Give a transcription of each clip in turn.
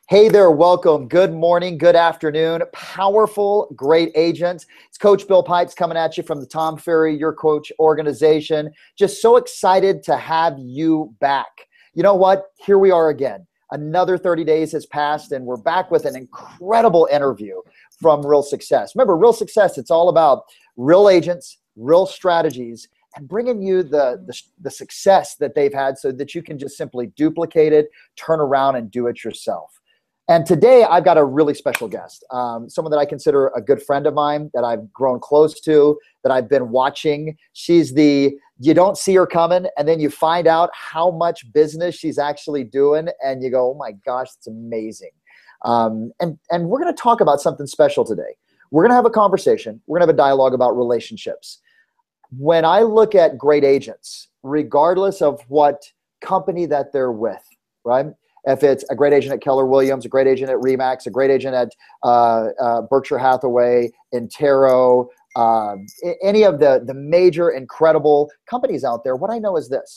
Hey there, welcome. Good morning, good afternoon. Powerful, great agents. It's Coach Bill Pipes coming at you from the Tom Ferry, Your Coach organization. Just so excited to have you back. You know what? Here we are again. Another 30 days has passed and we're back with an incredible interview from Real Success. Remember, Real Success, it's all about real agents, real strategies, and bringing you the success that they've had so that you can just simply duplicate it, turn around and do it yourself. And today I've got a really special guest, someone that I consider a good friend of mine that I've grown close to, that I've been watching. She's you don't see her coming, and then you find out how much business she's actually doing, and you go, oh my gosh, it's amazing. And we're going to talk about something special today. We're going to have a conversation. We're going to have a dialogue about relationships. When I look at great agents, regardless of what company that they're with, right? If it's a great agent at Keller Williams, a great agent at Remax, a great agent at Berkshire Hathaway, Intero, any of the major incredible companies out there, what I know is this.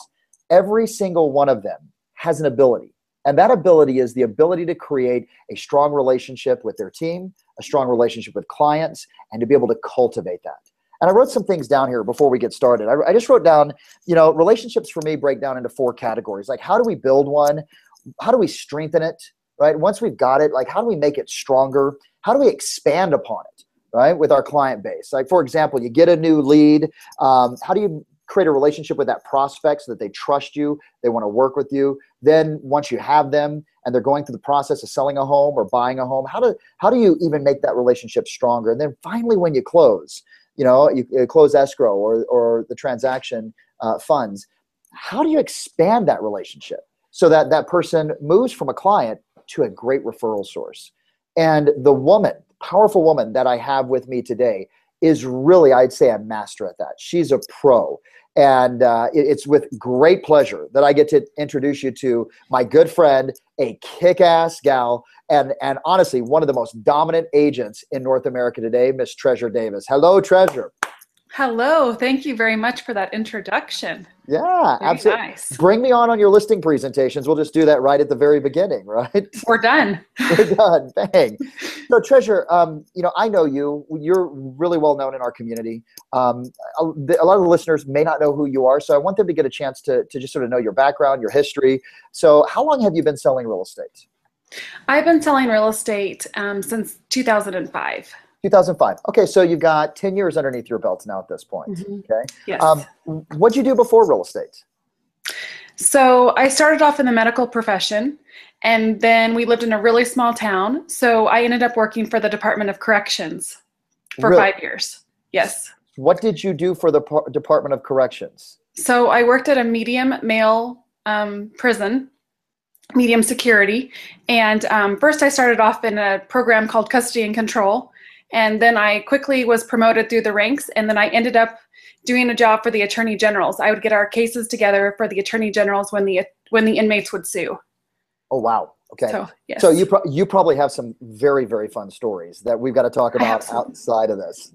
Every single one of them has an ability. And that ability is the ability to create a strong relationship with their team, a strong relationship with clients, and to be able to cultivate that. And I wrote some things down here before we get started. I just wrote down, relationships for me break down into 4 categories. Like, how do we build one? How do we strengthen it, right? Once we've got it, like, how do we make it stronger? How do we expand upon it, right, with our client base? Like, for example, you get a new lead. How do you create a relationship with that prospect so that they trust you, they want to work with you? Then once you have them and they're going through the process of selling a home or buying a home, how do you even make that relationship stronger? And then finally, when you close, you close escrow or the transaction funds, how do you expand that relationship so that that person moves from a client to a great referral source? And the powerful woman that I have with me today is really, I'd say, a master at that. She's a pro. And it's with great pleasure that I get to introduce you to my good friend, a kick-ass gal, and honestly, one of the most dominant agents in North America today, Miss Treasure Davis. Hello, Treasure. Hello. Thank you very much for that introduction. Yeah, very absolutely. Nice. Bring me on your listing presentations. We'll just do that right at the very beginning, right? We're done. We're done. Bang. So, Treasure, I know you. You're really well known in our community. A lot of the listeners may not know who you are, so I want them to get a chance to just sort of know your background, your history. So, how long have you been selling real estate? I've been selling real estate since 2005. 2005. Okay, so you've got 10 years underneath your belt now at this point. Mm-hmm. Okay. Yes. What'd you do before real estate? So I started off in the medical profession, and then we lived in a really small town. So I ended up working for the Department of Corrections for Really? 5 years. Yes. What did you do for the Department of Corrections? So I worked at a medium male prison, medium security. And first I started off in a program called Custody and Control. And then I quickly was promoted through the ranks, and then I ended up doing a job for the attorney generals. I would get our cases together for the attorney generals when the inmates would sue. Oh, wow. Okay. So, yes. So you probably have some very, very fun stories that we've got to talk about outside of this.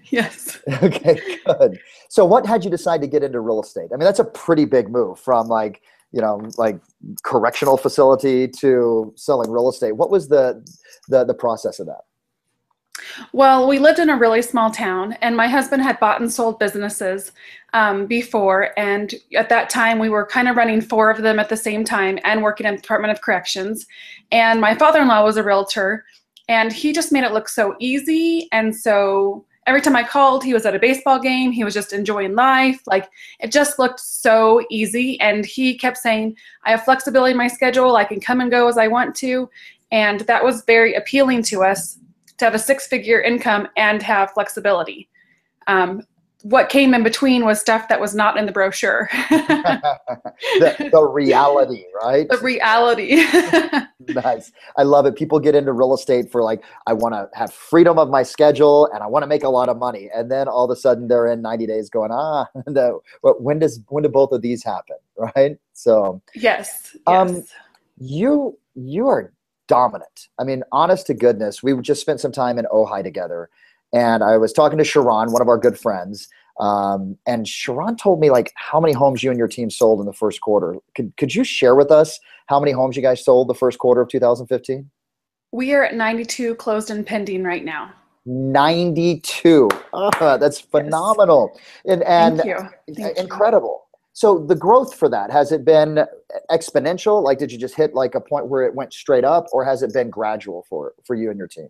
Yes. Okay, good. So what had you decide to get into real estate? I mean, that's a pretty big move from like correctional facility to selling real estate. What was the process of that? Well, we lived in a really small town, and my husband had bought and sold businesses before. And at that time, we were kind of running 4 of them at the same time and working in the Department of Corrections. And my father-in-law was a realtor, and he just made it look so easy. And so every time I called, he was at a baseball game. He was just enjoying life. Like, it just looked so easy. And he kept saying, I have flexibility in my schedule. I can come and go as I want to. And that was very appealing to us, to have a 6-figure income and have flexibility. What came in between was stuff that was not in the brochure. the reality, right? The reality. Nice. I love it. People get into real estate for like, I want to have freedom of my schedule and I want to make a lot of money. And then all of a sudden they're in 90 days going, when do both of these happen? Right? So yes. You are dominant. I mean, honest to goodness, we just spent some time in Ojai together. And I was talking to Sharon, one of our good friends, And Sharon told me like how many homes you and your team sold in the first quarter. Could you share with us how many homes you guys sold the first quarter of 2015? We are at 92 closed and pending right now. 92. That's Yes. phenomenal and Thank you. Thank you. incredible. So the growth for that, has it been exponential? Like, did you just hit like a point where it went straight up, or has it been gradual for you and your team?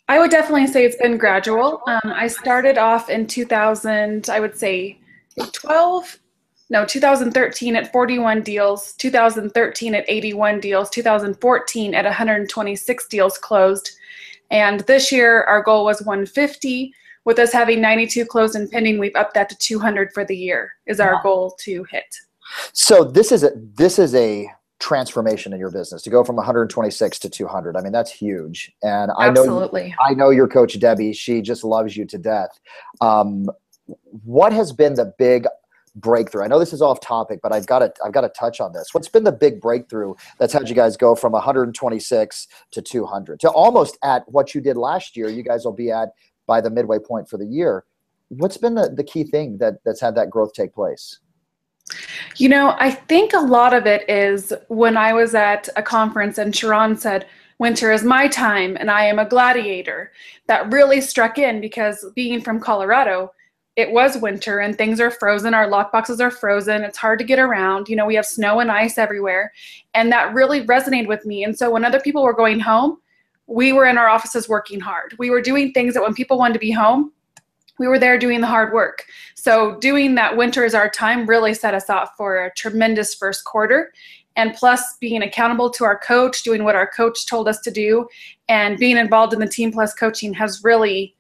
I would definitely say it's been gradual. I started off in 2000, I would say 12, no, 2013 at 41 deals, 2013 at 81 deals, 2014 at 126 deals closed. And this year, our goal was 150. With us having 92 closed and pending, we've upped that to 200 for the year is our goal to hit. So this is a transformation in your business to go from 126 to 200. I mean, that's huge. And Absolutely. I know your coach, Debbie, she just loves you to death. What has been the big breakthrough? I know this is off topic, but I've got to touch on this. What's been the big breakthrough that's had you guys go from 126 to 200 to almost at what you did last year? You guys will be at by the midway point for the year. What's been the key thing that's had that growth take place? You know, I think a lot of it is when I was at a conference and Sharon said, "Winter is my time and I am a gladiator." That really struck in because being from Colorado, it was winter and things are frozen. Our lockboxes are frozen. It's hard to get around. You know, we have snow and ice everywhere. And that really resonated with me. And so when other people were going home, we were in our offices working hard. We were doing things that when people wanted to be home, we were there doing the hard work. So doing that winter is our time really set us off for a tremendous first quarter. And plus being accountable to our coach, doing what our coach told us to do, and being involved in the Team Plus coaching has really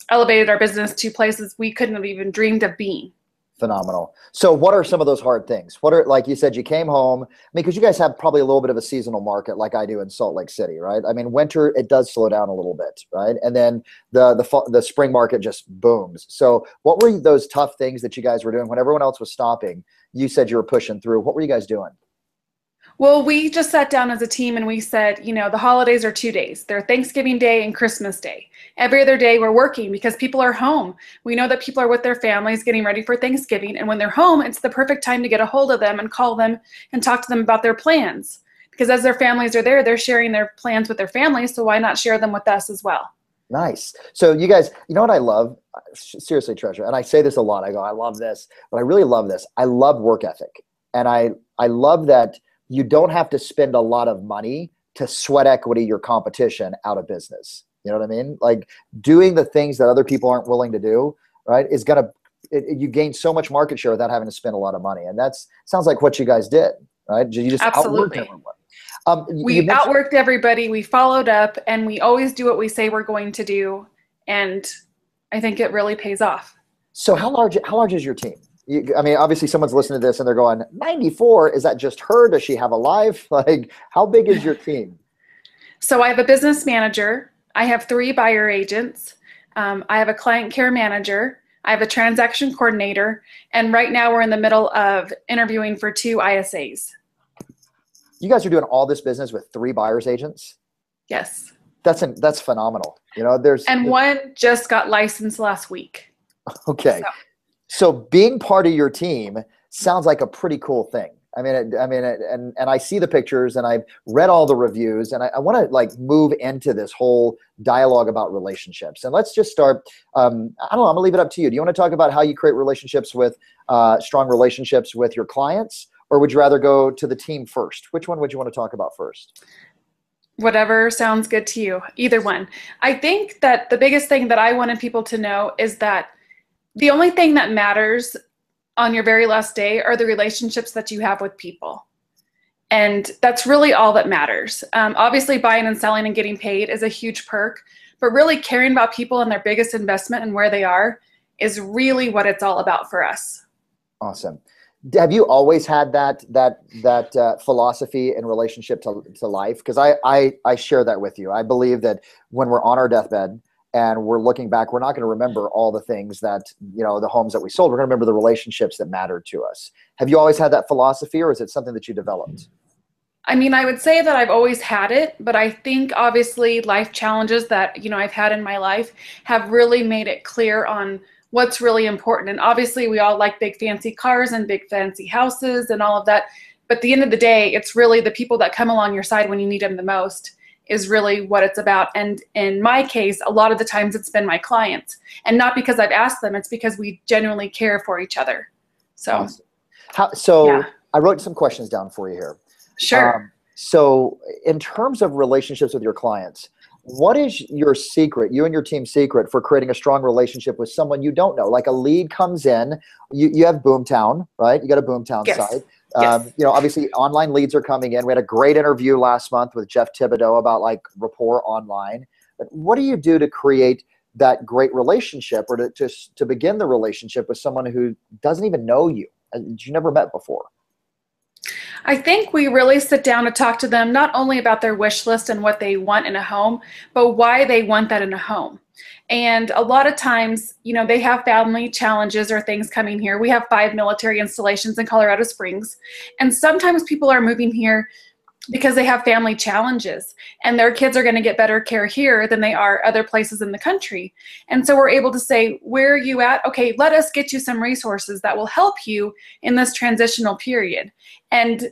elevated our business to places we couldn't have even dreamed of being. Phenomenal. So what are some of those hard things? What are, like you said, you came home, I mean, because you guys have probably a little bit of a seasonal market like I do in Salt Lake City, right? I mean, winter, it does slow down a little bit, right? And then the spring market just booms. So what were those tough things that you guys were doing when everyone else was stopping? You said you were pushing through. What were you guys doing? Well, we just sat down as a team and we said, you know, the holidays are 2 days. They're Thanksgiving Day and Christmas Day. Every other day we're working because people are home. We know that people are with their families getting ready for Thanksgiving. And when they're home, it's the perfect time to get a hold of them and call them and talk to them about their plans. Because as their families are there, they're sharing their plans with their families. So why not share them with us as well? Nice. So you guys, you know what I love? Seriously, Treasure, and I say this a lot. I go, I love this, but I really love this. I love work ethic. And I love that you don't have to spend a lot of money to sweat equity your competition out of business. You know what I mean? Like doing the things that other people aren't willing to do, right, is going to, you gain so much market share without having to spend a lot of money. And that's sounds like what you guys did, right? You just outworked everyone. We outworked everybody. We followed up and we always do what we say we're going to do. And I think it really pays off. So how large is your team? I mean, obviously someone's listening to this and they're going, 94, is that just her? Does she have a life? Like, how big is your team? So I have a business manager. I have 3 buyer agents. I have a client care manager. I have a transaction coordinator. And right now we're in the middle of interviewing for 2 ISAs. You guys are doing all this business with 3 buyer's agents? Yes. That's phenomenal. You know, and one just got licensed last week. Okay. So being part of your team sounds like a pretty cool thing. And I see the pictures and I've read all the reviews and I want to like move into this whole dialogue about relationships. And let's just start. I don't know. I'm gonna leave it up to you. Do you want to talk about how you create relationships with strong relationships with your clients, or would you rather go to the team first? Which one would you want to talk about first? Whatever sounds good to you. Either one. I think that the biggest thing that I wanted people to know is that the only thing that matters on your very last day are the relationships that you have with people. And that's really all that matters. Obviously, buying and selling and getting paid is a huge perk, but really caring about people and their biggest investment and where they are is really what it's all about for us. Awesome. Have you always had that philosophy in relationship to life? Because I share that with you. I believe that when we're on our deathbed, and we're looking back, we're not going to remember all the things that, you know, the homes that we sold. We're going to remember the relationships that mattered to us. Have you always had that philosophy, or is it something that you developed? I mean, I would say that I've always had it, but I think obviously life challenges that, you know, I've had in my life have really made it clear on what's really important. And obviously we all like big fancy cars and big fancy houses and all of that. But at the end of the day, it's really the people that come along your side when you need them the most is really what it's about. And in my case, a lot of the times it's been my clients, and not because I've asked them, it's because we genuinely care for each other. So, so I wrote some questions down for you here. Sure. So in terms of relationships with your clients, what is your secret, you and your team's secret, for creating a strong relationship with someone you don't know? Like a lead comes in, you have Boomtown, right? You got a Boomtown site. Yes. You know, obviously online leads are coming in. We had a great interview last month with Jeff Thibodeau about like rapport online. But what do you do to create that great relationship, or to begin the relationship with someone who doesn't even know you, and you never met before? I think we really sit down to talk to them not only about their wish list and what they want in a home, but why they want that in a home. And a lot of times, you know, they have family challenges or things coming here. We have 5 military installations in Colorado Springs. And sometimes people are moving here because they have family challenges and their kids are going to get better care here than they are other places in the country. And so we're able to say, where are you at? Okay, let us get you some resources that will help you in this transitional period. And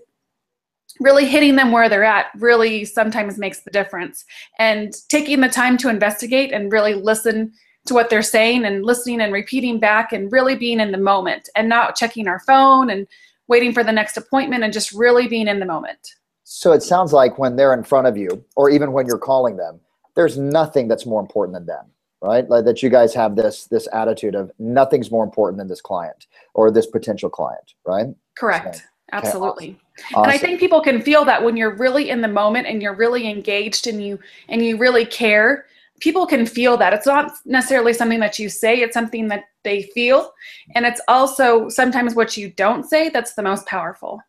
really hitting them where they're at really sometimes makes the difference. And taking the time to investigate and really listen to what they're saying and listening and repeating back and really being in the moment and not checking our phone and waiting for the next appointment and just really being in the moment. So it sounds like when they're in front of you, or even when you're calling them, there's nothing that's more important than them, right? Like that you guys have this attitude of nothing's more important than this client or this potential client, right? Correct. So, Absolutely. Okay, awesome. And I think people can feel that when you're really in the moment and you're really engaged and you really care, people can feel that. It's not necessarily something that you say, it's something that they feel. And it's also sometimes what you don't say that's the most powerful.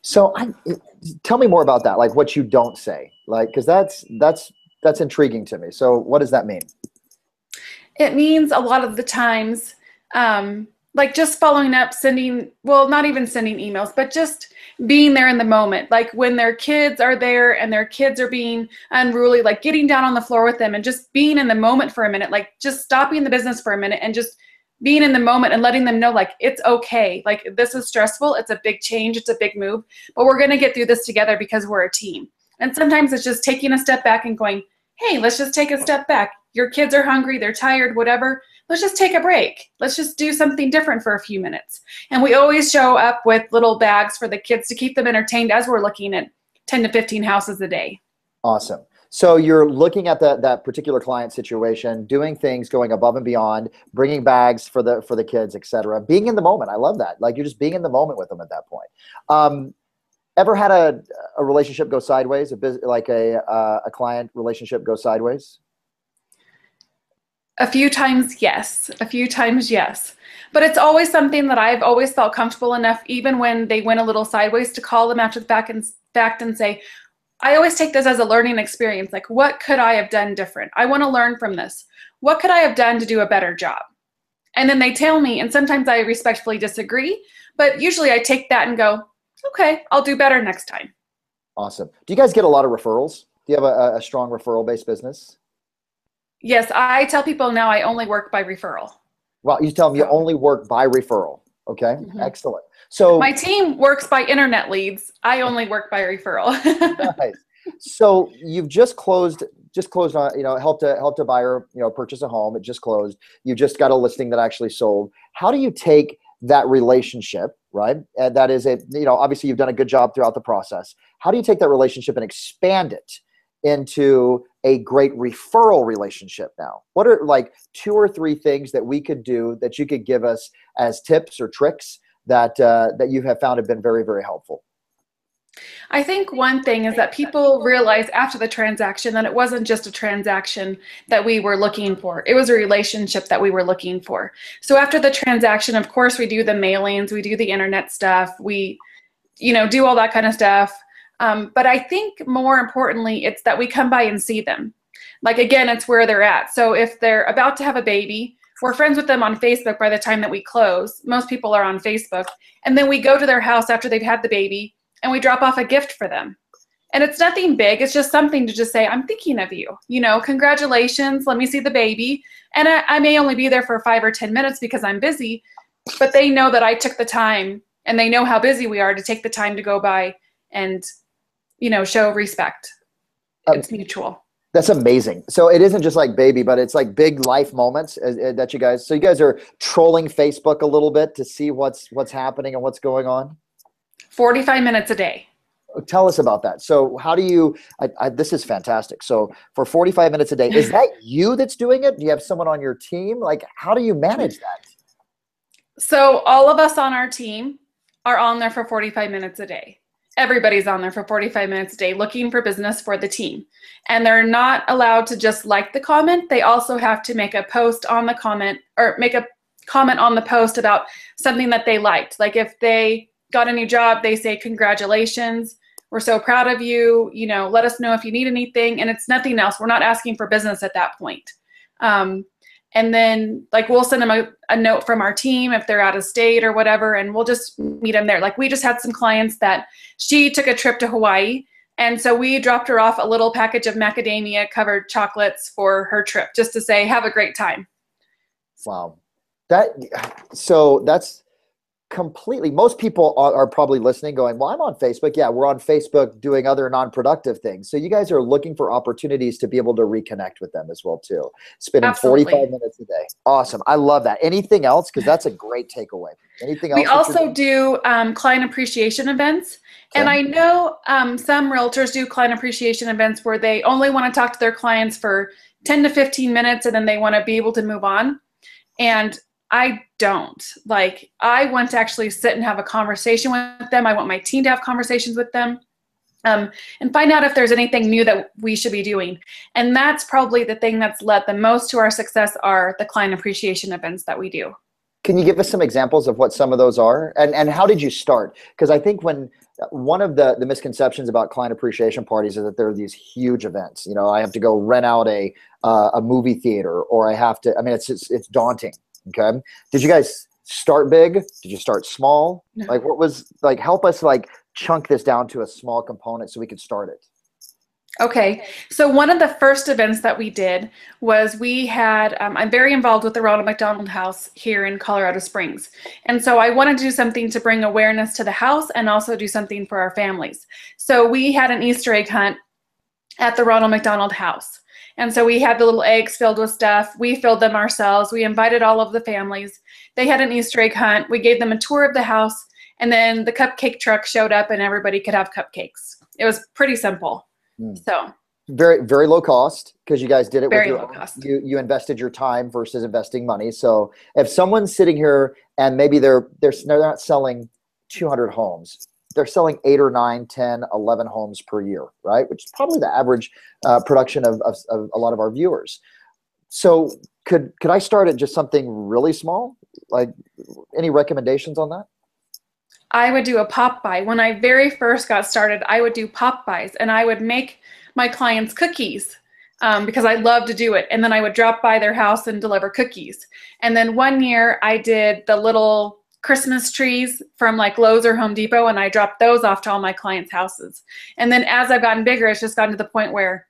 So tell me more about that, like what you don't say, like, because that's intriguing to me. So what does that mean? It means a lot of the times, like just following up, not even sending emails, but just being there in the moment. Like when their kids are there and their kids are being unruly, like getting down on the floor with them and just being in the moment for a minute, like just stopping the business for a minute and just being in the moment and letting them know like, it's okay. Like this is stressful. It's a big change. It's a big move, but we're going to get through this together because we're a team. And sometimes it's just taking a step back and going, hey, let's just take a step back. Your kids are hungry. They're tired, whatever. Let's just take a break. Let's just do something different for a few minutes. And we always show up with little bags for the kids to keep them entertained as we're looking at 10 to 15 houses a day. Awesome. So you're looking at that particular client situation, doing things, going above and beyond, bringing bags for the kids, etc. Being in the moment. I love that. Like you're just being in the moment with them at that point. Ever had a relationship go sideways? A client relationship go sideways? A few times, yes. A few times, yes. But it's always something that I've always felt comfortable enough, even when they went a little sideways, to call them after the fact and say, I always take this as a learning experience. Like, what could I have done different? I want to learn from this. What could I have done to do a better job? And then they tell me, and sometimes I respectfully disagree, but usually I take that and go, okay, I'll do better next time. Awesome. Do you guys get a lot of referrals? Do you have a strong referral-based business? Yes, I tell people now I only work by referral. Well, you tell them you only work by referral. Okay, excellent. So my team works by internet leads. I only work by referral. Nice. So you've just closed on, helped a buyer, purchase a home. It just closed. You just got a listing that actually sold. How do you take that relationship, right? And that is obviously you've done a good job throughout the process. How do you take that relationship and expand it into a great referral relationship now? What are like 2 or 3 things that we could do that you could give us as tips or tricks that you have found have been very, very helpful? I think one thing is that people realize after the transaction that it wasn't just a transaction that we were looking for. It was a relationship that we were looking for. So after the transaction, of course, we do the mailings, we do the internet stuff, we, do all that kind of stuff. But I think more importantly, it's that we come by and see them. Like, again, it's where they're at. So if they're about to have a baby, we're friends with them on Facebook by the time that we close. Most people are on Facebook. And then we go to their house after they've had the baby and we drop off a gift for them. And it's nothing big. It's just something to just say, I'm thinking of you, you know, congratulations. Let me see the baby. And I may only be there for 5 or 10 minutes because I'm busy, but they know that I took the time, and they know how busy we are to take the time to go by and, you know, show respect. It's mutual. That's amazing. So it isn't just like baby, but it's like big life moments that you guys, so you guys are trolling Facebook a little bit to see what's happening and what's going on? 45 minutes a day. Tell us about that. So how do you, this is fantastic. So for 45 minutes a day, is that you that's doing it? Do you have someone on your team? Like, how do you manage that? So all of us on our team are on there for 45 minutes a day. Everybody's on there for 45 minutes a day looking for business for the team. And they're not allowed to just like the comment. They also have to make a post on the comment, or make a comment on the post about something that they liked. Like if they got a new job, they say, congratulations, we're so proud of you, you know, let us know if you need anything. And it's nothing else. We're not asking for business at that point. And then like we'll send them a note from our team if they're out of state or whatever, and we'll just meet them there. Like we just had some clients that she took a trip to Hawaii, and so we dropped her off a little package of macadamia covered chocolates for her trip, just to say, have a great time. Wow. So that's completely, most people are probably listening going, well, I'm on Facebook. Yeah, we're on Facebook doing other non-productive things. So you guys are looking for opportunities to be able to reconnect with them as well too. Spending Absolutely. 45 minutes a day. Awesome. I love that. Anything else? Because that's a great takeaway. Anything else? We also do client appreciation events. Okay. And I know some realtors do client appreciation events where they only want to talk to their clients for 10 to 15 minutes and then they want to be able to move on. And I don't. Like, I want to actually sit and have a conversation with them. I want my team to have conversations with them and find out if there's anything new that we should be doing. And that's probably the thing that's led the most to our success are the client appreciation events that we do. Can you give us some examples of what some of those are? And how did you start? Because I think one of the misconceptions about client appreciation parties is that there are these huge events. You know, I have to go rent out a movie theater, or I have to, I mean, it's daunting. Okay. Did you guys start big? Did you start small? No. Like what was, like, help us like chunk this down to a small component so we could start it. Okay. So one of the first events that we did was we had, I'm very involved with the Ronald McDonald House here in Colorado Springs. And so I wanted to do something to bring awareness to the house and also do something for our families. So we had an Easter egg hunt at the Ronald McDonald House. And so we had the little eggs filled with stuff. We filled them ourselves. We invited all of the families. They had an Easter egg hunt. We gave them a tour of the house, and then the cupcake truck showed up and everybody could have cupcakes. It was pretty simple. So very, very low cost, because you guys did it very with low cost. You invested your time versus investing money. So if someone's sitting here and maybe they're not selling 200 homes, they're selling 8 or 9, 10, 11 homes per year, right? Which is probably the average production of a lot of our viewers. So could I start at just something really small? Like, any recommendations on that? I would do a pop buy. When I very first got started, I would do pop buys, and I would make my clients cookies because I love to do it. And then I would drop by their house and deliver cookies. And then one year I did the little Christmas trees from like Lowe's or Home Depot, and I dropped those off to all my clients' houses. And then as I've gotten bigger, it's just gotten to the point where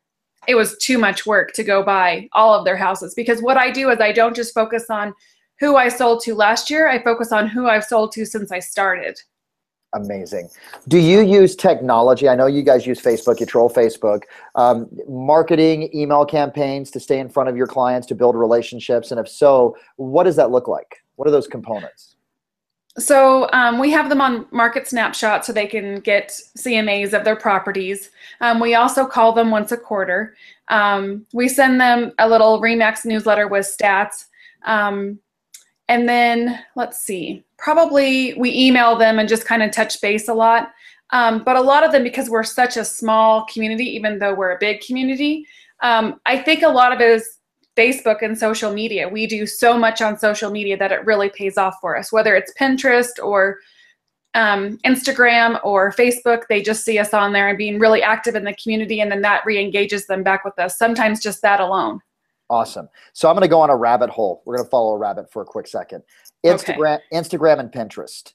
it was too much work to go by all of their houses, because what I do is I don't just focus on who I sold to last year. I focus on who I've sold to since I started. Amazing. Do you use technology? I know you guys use Facebook, you troll Facebook, marketing, email campaigns to stay in front of your clients, to build relationships. And if so, what does that look like? What are those components? So we have them on Market Snapshot so they can get CMAs of their properties. We also call them once a quarter. We send them a little RE/MAX newsletter with stats. And then, let's see, probably we email them and just kind of touch base a lot. But a lot of them, because we're such a small community, even though we're a big community, I think a lot of it is Facebook and social media. We do so much on social media that it really pays off for us, whether it's Pinterest or Instagram or Facebook. They just see us on there and being really active in the community, and then that re-engages them back with us. Sometimes just that alone. Awesome. So I'm going to go on a rabbit hole. We're going to follow a rabbit for a quick second. Instagram and Pinterest.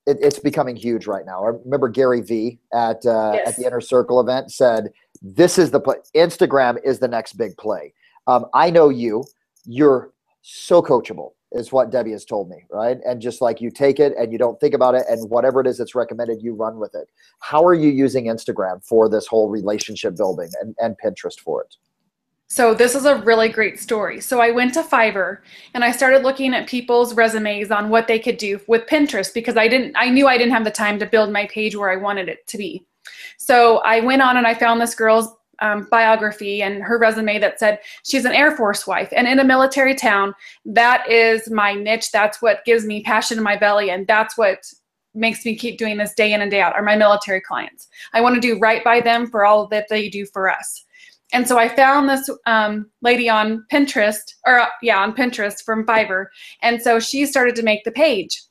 it's becoming huge right now. I remember Gary V at Yes. the Inner Circle event said, this is the play. Instagram is the next big play. I know you're so coachable is what Debbie has told me, right? And just like you take it and you don't think about it, and whatever it is that's recommended, you run with it. How are you using Instagram for this whole relationship building and Pinterest for it? So this is a really great story. So I went to Fiverr and I started looking at people's resumes on what they could do with Pinterest, because I knew I didn't have the time to build my page where I wanted it to be. So I went on and I found this girl's biography and her resume that said she's an Air Force wife and in a military town. That is my niche. That's what gives me passion in my belly, and that's what makes me keep doing this day in and day out, are my military clients. I want to do right by them for all that they do for us. And so I found this lady on Pinterest, on Pinterest from Fiverr. And so she started to make the page.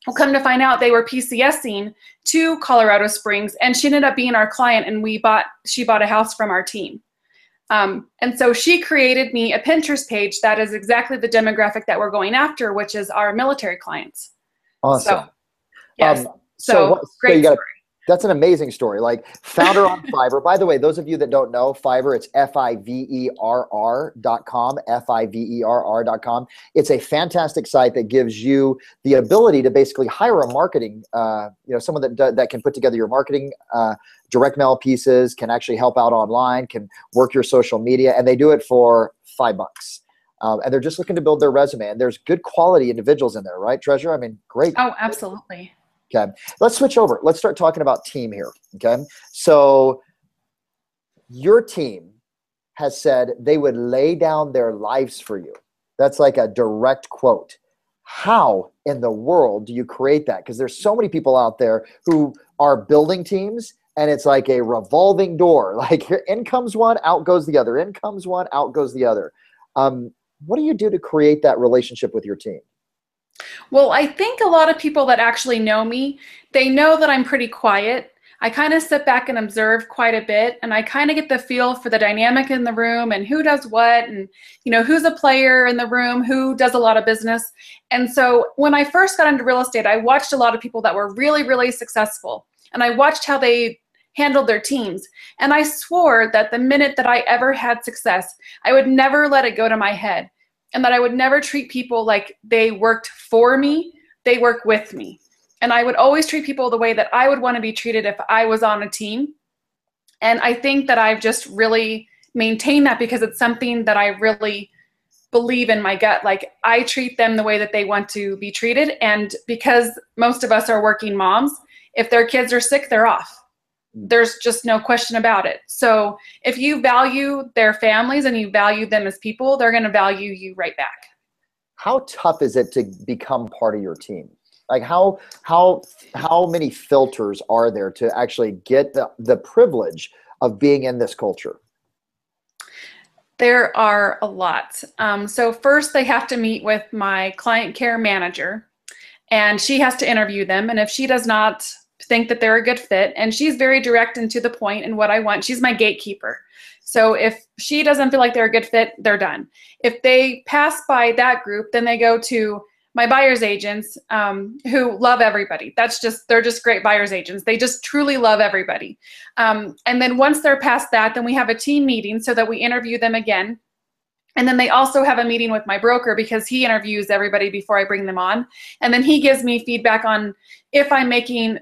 Well, come to find out, they were PCSing to Colorado Springs, and she ended up being our client, and she bought a house from our team. And so she created me a Pinterest page that is exactly the demographic that we're going after, which is our military clients. Awesome. So, yes. Great story. That's an amazing story. Like, found her on Fiverr. By the way, those of you that don't know, Fiverr, it's FIVERR.com, FIVERR.com. It's a fantastic site that gives you the ability to basically hire a marketing, someone that can put together your marketing, direct mail pieces, can actually help out online, can work your social media, and they do it for $5. And they're just looking to build their resume. And there's good quality individuals in there, right, Treasure? I mean, great. Oh, absolutely. Okay, let's switch over. Let's start talking about team here, okay? So your team has said they would lay down their lives for you. That's like a direct quote. How in the world do you create that? Because there's so many people out there who are building teams, and it's like a revolving door. Like, here, in comes one, out goes the other. In comes one, out goes the other. What do you do to create that relationship with your team? Well, I think a lot of people that actually know me, they know that I'm pretty quiet. I kind of sit back and observe quite a bit, and I kind of get the feel for the dynamic in the room and who does what, and who's a player in the room, who does a lot of business. And so when I first got into real estate, I watched a lot of people that were really, really successful, and I watched how they handled their teams. And I swore that the minute that I ever had success, I would never let it go to my head, and that I would never treat people like they worked for me. They work with me. And I would always treat people the way that I would want to be treated if I was on a team. And I think that I've just really maintained that, because it's something that I really believe in my gut. Like, I treat them the way that they want to be treated. And because most of us are working moms, if their kids are sick, they're off. There's just no question about it. So if you value their families and you value them as people, they're going to value you right back. How tough is it to become part of your team? Like, how many filters are there to actually get the privilege of being in this culture? There are a lot. So first, they have to meet with my client care manager, and she has to interview them. And if she does not think that they're a good fit, and she's very direct and to the point in what I want, she's my gatekeeper. So if she doesn't feel like they're a good fit, they're done. If they pass by that group, then they go to my buyer's agents, who love everybody. They're just great buyer's agents. They just truly love everybody. And then once they're past that, then we have a team meeting so that we interview them again. And then they also have a meeting with my broker, because he interviews everybody before I bring them on. And then he gives me feedback on if I'm making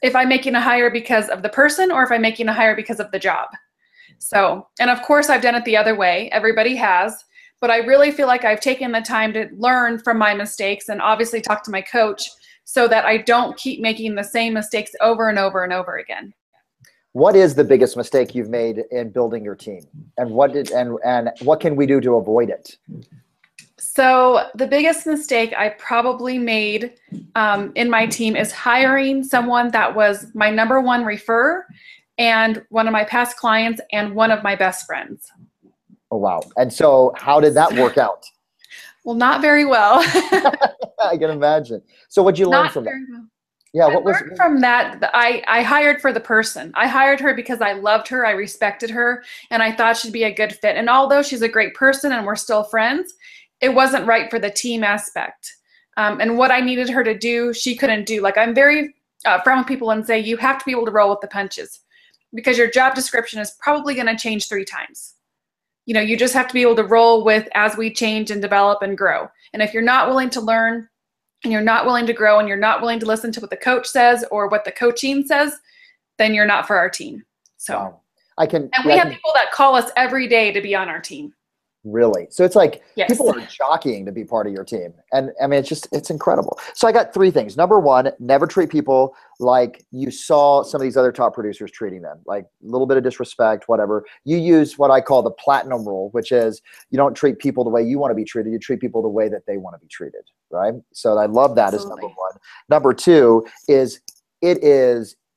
a hire because of the person, or if I'm making a hire because of the job. So, and of course I've done it the other way. Everybody has, but I really feel like I've taken the time to learn from my mistakes, and obviously talk to my coach, so that I don't keep making the same mistakes over and over and over again. What is the biggest mistake you've made in building your team, and what can we do to avoid it? So the biggest mistake I probably made in my team is hiring someone that was my number one referrer, and one of my past clients, and one of my best friends. Oh, wow. And so how did that work out? Well, not very well. I can imagine. So what'd you learn from that? Well. Yeah, I learned from that, I hired for the person. I hired her because I loved her, I respected her, and I thought she'd be a good fit. And although she's a great person and we're still friends, it wasn't right for the team aspect. And what I needed her to do, she couldn't do. Like, I'm very upfront with people and say, you have to be able to roll with the punches, because your job description is probably going to change 3 times. You know, you just have to be able to roll with as we change and develop and grow. And if you're not willing to learn, and you're not willing to grow, and you're not willing to listen to what the coach says or what the coaching says, then you're not for our team. So Wow. And we have people that call us every day to be on our team. Really? So it's like Yes. people are jockeying to be part of your team. And I mean, it's incredible. So I got 3 things. Number 1, never treat people like you saw some of these other top producers treating them, like a little bit of disrespect, whatever. You use what I call the platinum rule, which is you don't treat people the way you want to be treated. You treat people the way that they want to be treated, right? So I love that. Absolutely. As number 1. Number 2 is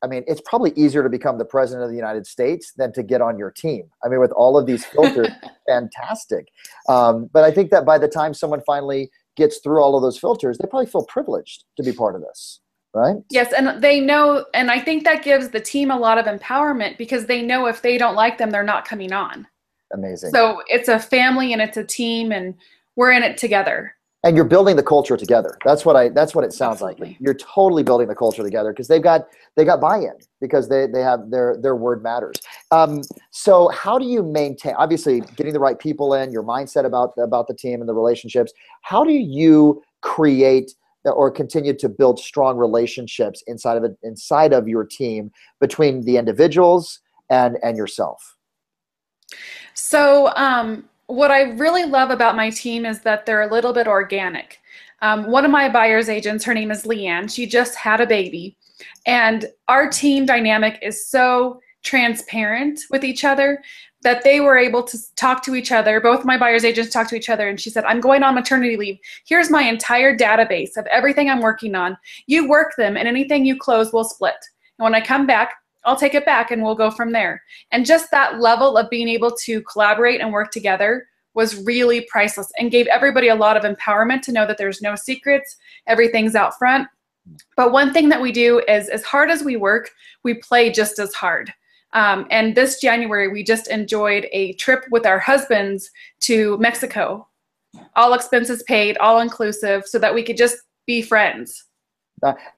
I mean, it's probably easier to become the president of the United States than to get on your team. I mean, with all of these filters, fantastic. But I think that by the time someone finally gets through all of those filters, they probably feel privileged to be part of this, right? Yes, and they know, and I think that gives the team a lot of empowerment, because they know if they don't like them, they're not coming on. Amazing. So it's a family and it's a team, and we're in it together. And you're building the culture together. That's what it sounds Absolutely. like. You're totally building the culture together, because they got buy-in, because they have their word matters. So how do you maintain, obviously getting the right people in, your mindset about the team and the relationships? How do you create or continue to build strong relationships inside of your team between the individuals and yourself? So what I really love about my team is that they're a little bit organic. One of my buyer's agents, her name is Leanne. She just had a baby. And our team dynamic is so transparent with each other that they were able to talk to each other. Both my buyer's agents talked to each other, and she said, I'm going on maternity leave. Here's my entire database of everything I'm working on. You work them, and anything you close, we'll split. And when I come back, I'll take it back and we'll go from there. And just that level of being able to collaborate and work together was really priceless, and gave everybody a lot of empowerment to know that there's no secrets, everything's out front. But one thing that we do is, as hard as we work, we play just as hard. And this January, we just enjoyed a trip with our husbands to Mexico, all expenses paid, all inclusive, so that we could just be friends.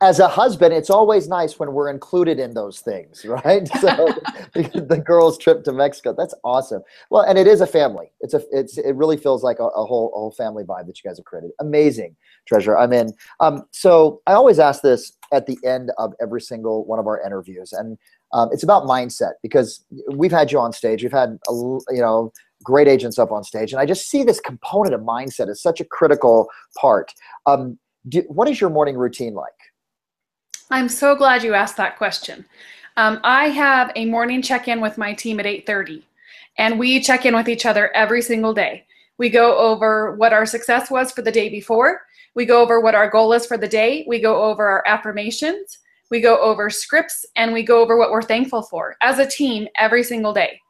As a husband, it's always nice when we're included in those things, right? So the girls' trip to Mexico, that's awesome. Well, and it is a family. It really feels like a whole family vibe that you guys have created. Amazing, Treasure. I'm in. So I always ask this at the end of every single one of our interviews, and it's about mindset, because we've had you on stage. We've had great agents up on stage, and I just see this component of mindset as such a critical part. What is your morning routine like? I'm so glad you asked that question. I have a morning check-in with my team at 8:30, and we check in with each other every single day. We go over what our success was for the day before. We go over what our goal is for the day. We go over our affirmations. We go over scripts, and we go over what we're thankful for as a team every single day.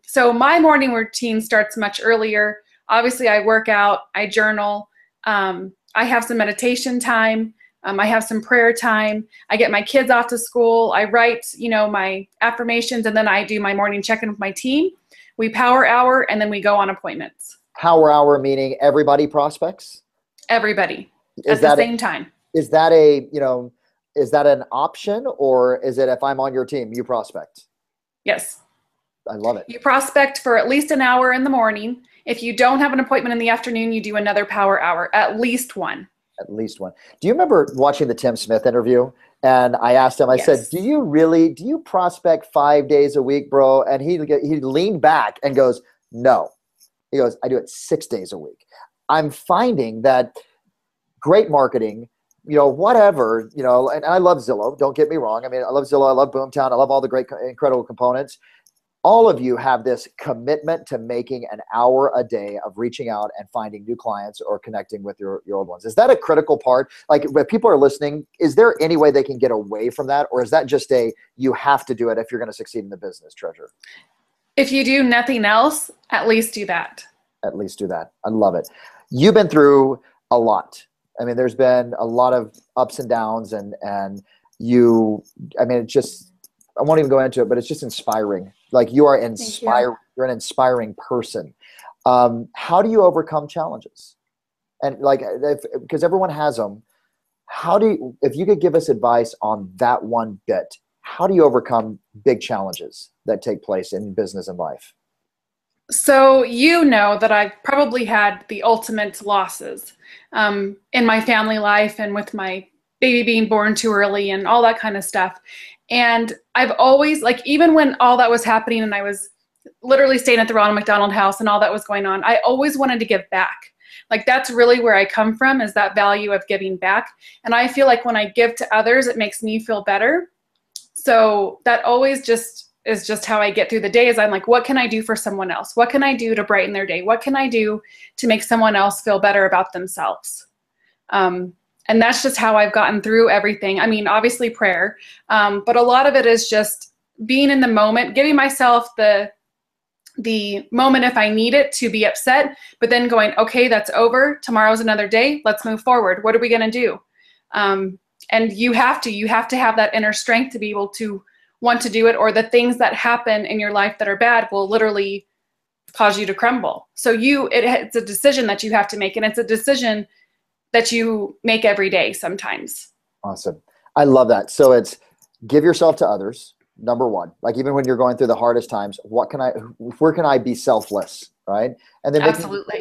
So my morning routine starts much earlier. Obviously, I work out, I journal, I have some meditation time. I have some prayer time. I get my kids off to school. I write, my affirmations, and then I do my morning check-in with my team. We power hour, and then we go on appointments. Power hour meaning everybody prospects? Everybody at the same time. Is that is that an option, or is it if I'm on your team, you prospect? Yes. I love it. You prospect for at least an hour in the morning. If you don't have an appointment in the afternoon, you do another power hour, at least one. At least one. Do you remember watching the Tim Smith interview? And I asked him, I said, do you prospect 5 days a week, bro? And he leaned back and goes, no. He goes, I do it 6 days a week. I'm finding that great marketing, whatever, and I love Zillow. Don't get me wrong. I mean, I love Zillow. I love Boomtown. I love all the great, incredible components. All of you have this commitment to making an hour a day of reaching out and finding new clients or connecting with your old ones. Is that a critical part? Like, when people are listening, is there any way they can get away from that? Or is that just you have to do it if you're going to succeed in the business, Treasure? If you do nothing else, at least do that. At least do that. I love it. You've been through a lot. I mean, there's been a lot of ups and downs, and it's just, I won't even go into it, but it's just inspiring. Like, you are inspiring. You're an inspiring person. How do you overcome challenges? And like, because everyone has them, if you could give us advice on that one bit, how do you overcome big challenges that take place in business and life? So you know that I've probably had the ultimate losses in my family life and with my baby being born too early and all that kind of stuff. And I've always, like, even when all that was happening and I was literally staying at the Ronald McDonald House and all that was going on, I always wanted to give back. Like, that's really where I come from, is that value of giving back. And I feel like when I give to others, it makes me feel better. So that always just is just how I get through the day, is I'm like, what can I do for someone else? What can I do to brighten their day? What can I do to make someone else feel better about themselves? And that's just how I've gotten through everything. I mean, obviously prayer, but a lot of it is just being in the moment, giving myself the moment if I need it to be upset, but then going, okay, that's over. Tomorrow's another day. Let's move forward. What are we going to do? And you have to have that inner strength to be able to want to do it, or the things that happen in your life that are bad will literally cause you to crumble. So it's a decision that you have to make, and it's a decision that you make every day sometimes. Awesome. I love that. So it's give yourself to others. Number one, like even when you're going through the hardest times, where can I be selfless? Right. And then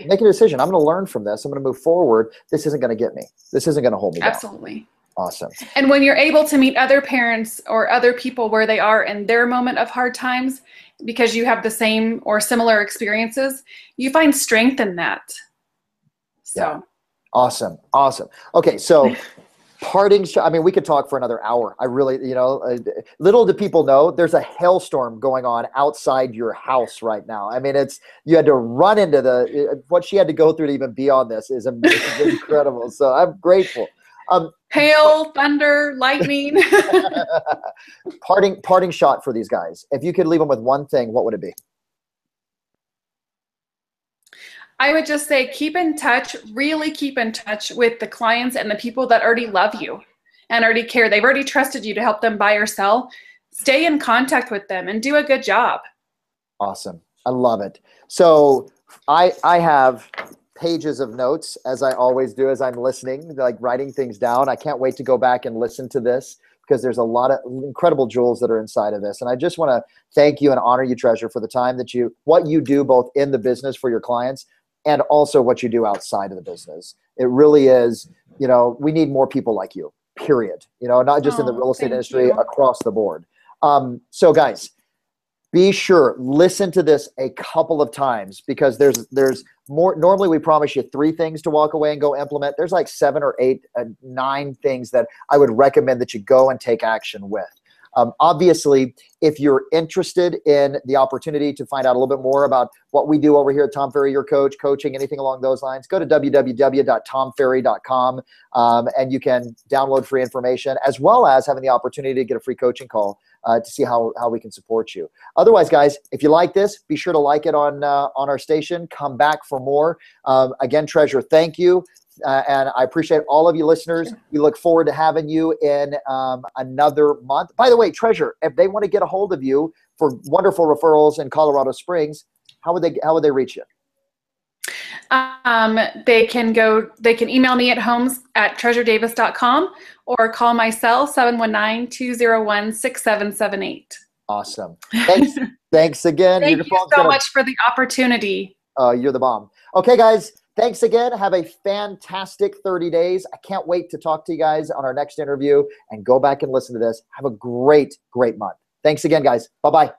make a decision. I'm going to learn from this. I'm going to move forward. This isn't going to get me. This isn't going to hold me down. Absolutely. Awesome. And when you're able to meet other parents or other people where they are in their moment of hard times, because you have the same or similar experiences, you find strength in that. So. Yeah. Awesome. Awesome. Okay. So I mean, we could talk for another hour. I really, little do people know there's a hailstorm going on outside your house right now. I mean, you had to run into what she had to go through to even be on this is incredible. So I'm grateful. Hail, thunder, lightning. Parting shot for these guys. If you could leave them with one thing, what would it be? I would just say keep in touch, really keep in touch with the clients and the people that already love you and already care. They've already trusted you to help them buy or sell. Stay in contact with them and do a good job. Awesome. I love it. So I have pages of notes, as I always do as I'm listening, like writing things down. I can't wait to go back and listen to this, because there's a lot of incredible jewels that are inside of this. And I just want to thank you and honor you, Treasure, for the time what you do both in the business for your clients and also what you do outside of the business. It really is, we need more people like you, period. Not just in the real estate industry, across the board. So guys, be sure, listen to this a couple of times, because there's more. Normally we promise you 3 things to walk away and go implement. There's like 7 or 8, 9 things that I would recommend that you go and take action with. Obviously, if you're interested in the opportunity to find out a little bit more about what we do over here at Tom Ferry, your coach, coaching, anything along those lines, go to www.tomferry.com, and you can download free information, as well as having the opportunity to get a free coaching call to see how we can support you. Otherwise, guys, if you like this, be sure to like it on our station. Come back for more. Again, Treasure, thank you. And I appreciate all of you listeners. We look forward to having you in another month. By the way, Treasure, if they want to get a hold of you for wonderful referrals in Colorado Springs, how would they reach you? They can email me at homes@treasuredavis.com or call my cell 719-201-6778. Awesome. Thanks again. Thank you so much for the opportunity. You're the bomb. Okay, guys. Thanks again. Have a fantastic 30 days. I can't wait to talk to you guys on our next interview, and go back and listen to this. Have a great, great month. Thanks again, guys. Bye-bye.